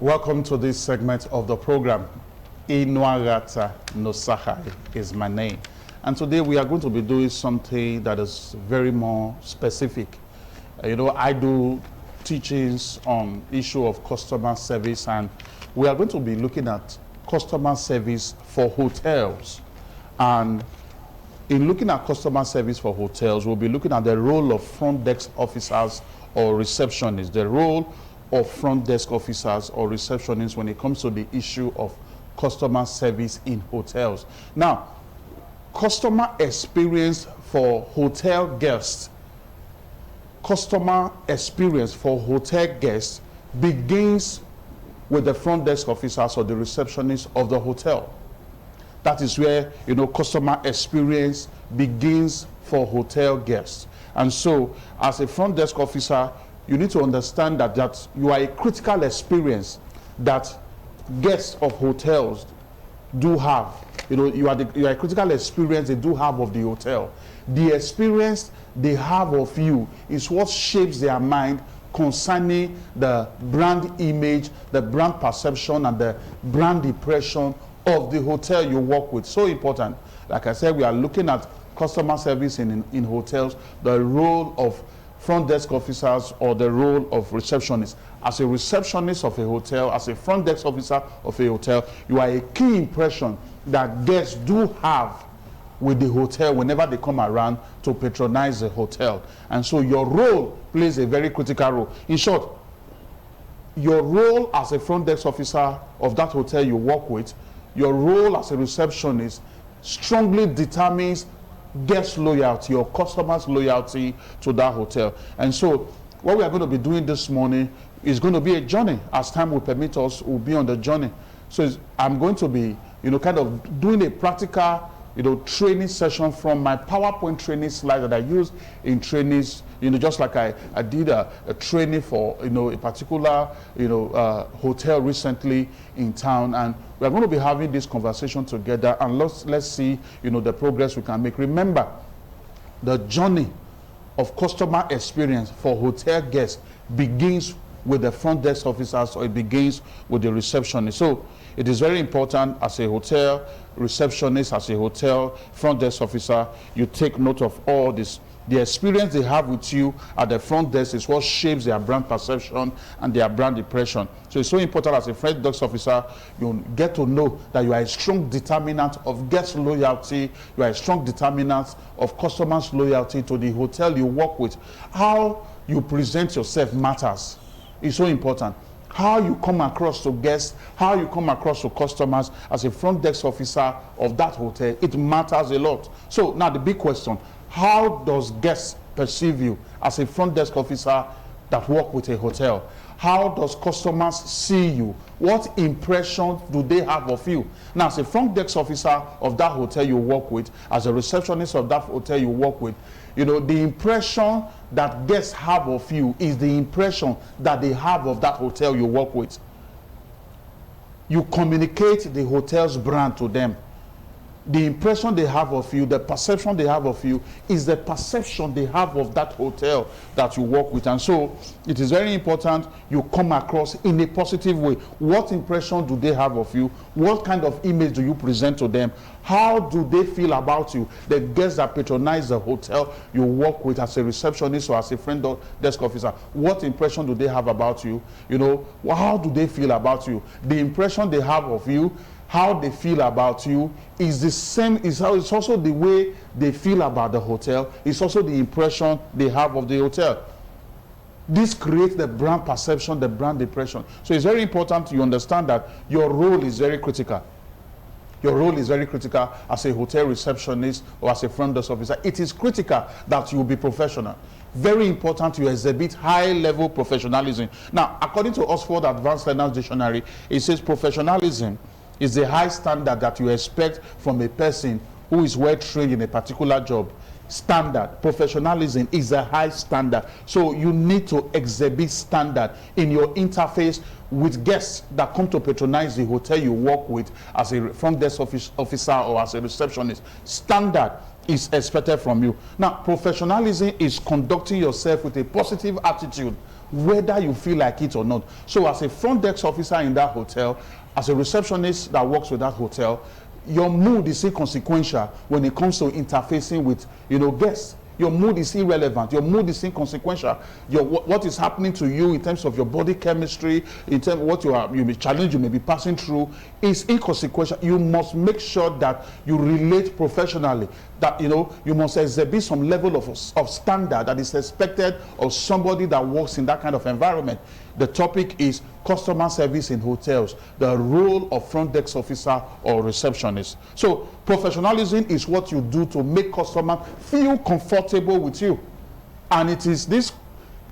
Welcome to this segment of the program. Inuagata Nosahai is my name. And today we are going to be doing something that is very more specific. I do teachings on issue of customer service, and we are going to be looking at customer service for hotels. And in looking at customer service for hotels, we'll be looking at the role of front desk officers or receptionists, the role of front desk officers or receptionists when it comes to the issue of customer service in hotels. Now, customer experience for hotel guests, begins with the front desk officers or the receptionists of the hotel. That is where, customer experience begins for hotel guests. And so, as a front desk officer, you need to understand that you are a critical experience that guests of hotels do have. You are a critical experience they do have of the hotel. The experience they have of you is what shapes their mind concerning the brand image, the brand perception, and the brand impression of the hotel you work with. So important. Like I said, we are looking at customer service in hotels, the role of front desk officers or the role of receptionists. As a receptionist of a hotel, as a front desk officer of a hotel, you are a key impression that guests do have with the hotel whenever they come around to patronize the hotel. And so your role plays a very critical role. In short, your role as a front desk officer of that hotel you work with, your role as a receptionist strongly determines guest loyalty or customers' loyalty to that hotel. And so what we are going to be doing this morning is going to be a journey. As time will permit us, we'll be on the journey. So I'm going to be, kind of doing a practical, training session from my PowerPoint training slide that I use in trainings, just like I did a training for, a particular, hotel recently in town. And we're going to be having this conversation together, and let's see, the progress we can make. Remember, the journey of customer experience for hotel guests begins with the front desk officers, or it begins with the receptionist. So it is very important as a hotel receptionist, as a hotel front desk officer, you take note of all this. The experience they have with you at the front desk is what shapes their brand perception and their brand impression. So it's so important as a front desk officer, you get to know that you are a strong determinant of guest loyalty, you are a strong determinant of customers' loyalty to the hotel you work with. How you present yourself matters. It's so important. How you come across to guests, how you come across to customers as a front desk officer of that hotel, it matters a lot. So now the big question, how does guests perceive you as a front desk officer that work with a hotel? How does customers see you? What impression do they have of you? Now, as a front desk officer of that hotel you work with, as a receptionist of that hotel you work with, the impression that guests have of you is the impression that they have of that hotel you work with. You communicate the hotel's brand to them. The impression they have of you, the perception they have of you, is the perception they have of that hotel that you work with. And so it is very important you come across in a positive way. What impression do they have of you? What kind of image do you present to them? How do they feel about you? The guests that patronize the hotel you work with as a receptionist or as a front desk officer, what impression do they have about you? How do they feel about you? The impression they have of you, how they feel about you is the same, it's also the way they feel about the hotel. It's also the impression they have of the hotel. This creates the brand perception, the brand impression. So it's very important you understand that your role is very critical. Your role is very critical as a hotel receptionist or as a front desk officer. It is critical that you be professional. Very important you exhibit high-level professionalism. Now, according to Oxford Advanced Learners Dictionary, it says professionalism is the high standard that you expect from a person who is well trained in a particular job. Standard, professionalism is a high standard. So you need to exhibit standard in your interface with guests that come to patronize the hotel you work with as a front desk officer or as a receptionist. Standard is expected from you. Now, professionalism is conducting yourself with a positive attitude whether you feel like it or not. So as a front desk officer in that hotel, as a receptionist that works with that hotel, your mood is inconsequential when it comes to interfacing with, guests. Your mood is irrelevant. Your mood is inconsequential. What is happening to you in terms of your body chemistry, in terms of what challenge you may be passing through, is inconsequential. You must make sure that you relate professionally. That you must exhibit some level of standard that is expected of somebody that works in that kind of environment. The topic is customer service in hotels, the role of front desk officer or receptionist. So professionalism is what you do to make customers feel comfortable with you. And it is this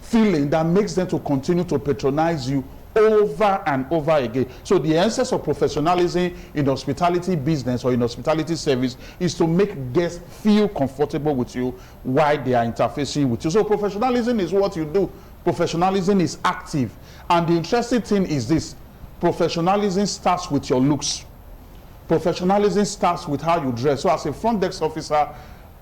feeling that makes them to continue to patronize you over and over again. So the essence of professionalism in hospitality business or in hospitality service is to make guests feel comfortable with you while they are interfacing with you. So professionalism is what you do. Professionalism is active. And the interesting thing is this: professionalism starts with your looks. Professionalism starts with how you dress. So as a front desk officer,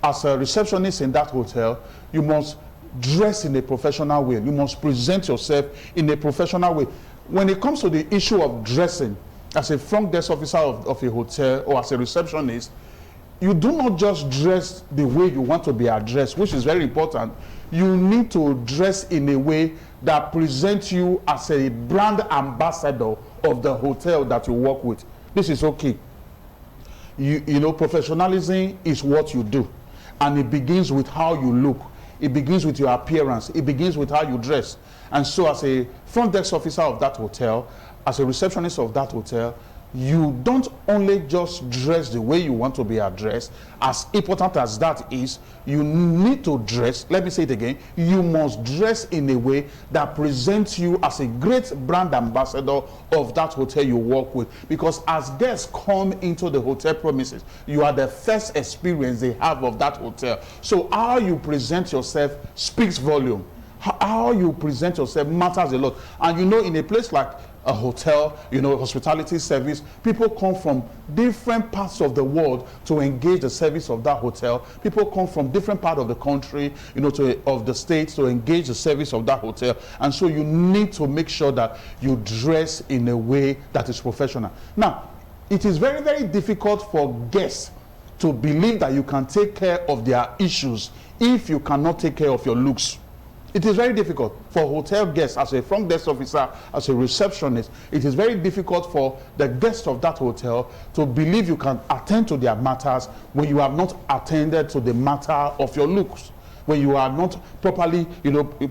as a receptionist in that hotel, you must dress in a professional way. You must present yourself in a professional way. When it comes to the issue of dressing, as a front desk officer of a hotel or as a receptionist, you do not just dress the way you want to be addressed, which is very important. You need to dress in a way that presents you as a brand ambassador of the hotel that you work with. This is okay. Professionalism is what you do, and it begins with how you look. It begins with your appearance. It begins with how you dress. And so as a front desk officer of that hotel, as a receptionist of that hotel, you don't only just dress the way you want to be addressed. As important as that is, you need to dress, let me say it again, you must dress in a way that presents you as a great brand ambassador of that hotel you work with. Because as guests come into the hotel premises, you are the first experience they have of that hotel. So how you present yourself speaks volume. How you present yourself matters a lot. And in a place like a hotel, hospitality service, people come from different parts of the world to engage the service of that hotel. People come from different parts of the country, of the states to engage the service of that hotel. And so you need to make sure that you dress in a way that is professional. Now, it is very, very difficult for guests to believe that you can take care of their issues if you cannot take care of your looks. It is very difficult for hotel guests, as a front desk officer, as a receptionist. It is very difficult for the guests of that hotel to believe you can attend to their matters when you have not attended to the matter of your looks, when you are not properly,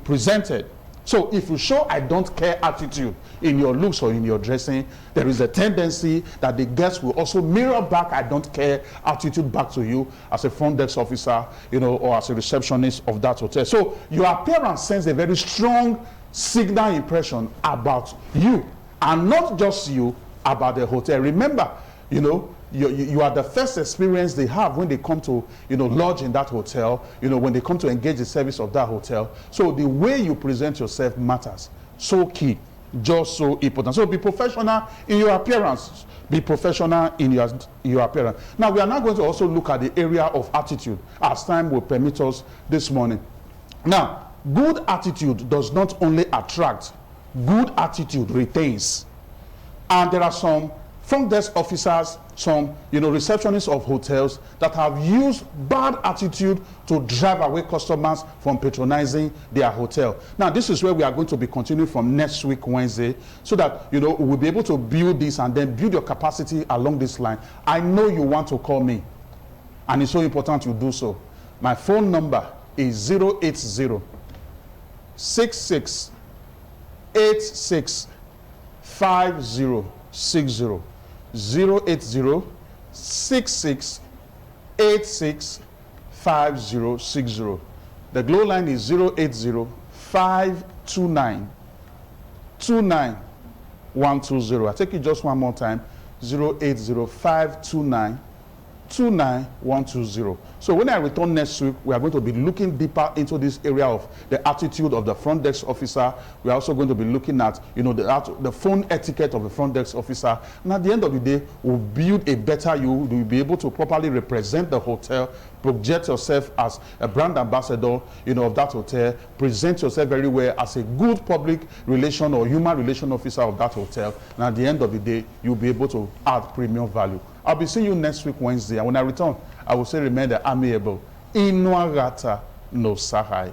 presented. So if you show I don't care attitude in your looks or in your dressing, there is a tendency that the guests will also mirror back I don't care attitude back to you as a front desk officer, or as a receptionist of that hotel. So your appearance sends a very strong signal impression about you, and not just you, about the hotel. Remember, you are the first experience they have when they come to lodge in that hotel, when they come to engage the service of that hotel. So the way you present yourself matters. So key, just so important. So be professional in your appearance. Be professional in your appearance. Now we are now going to also look at the area of attitude as time will permit us this morning. Now, good attitude does not only attract, good attitude retains. And there are some front desk officers, some receptionists of hotels that have used bad attitude to drive away customers from patronizing their hotel. Now this is where we are going to be continuing from next week Wednesday, so that we'll be able to build this and then build your capacity along this line. I know you want to call me, and it's so important you do so. My phone number is 080 66 86 5060. 080 66 86 5060. The glow line is 080 529 29120. I take it just one more time. 080 529 29120. So when I return next week, we are going to be looking deeper into this area of the attitude of the front desk officer. We are also going to be looking at, the phone etiquette of the front desk officer. And at the end of the day, we'll build a better you. You'll be able to properly represent the hotel, project yourself as a brand ambassador, of that hotel, present yourself very well as a good public relation or human relation officer of that hotel. And at the end of the day, you'll be able to add premium value. I'll be seeing you next week, Wednesday. And when I return, I will say, remain amiable. Inuagata no sahai.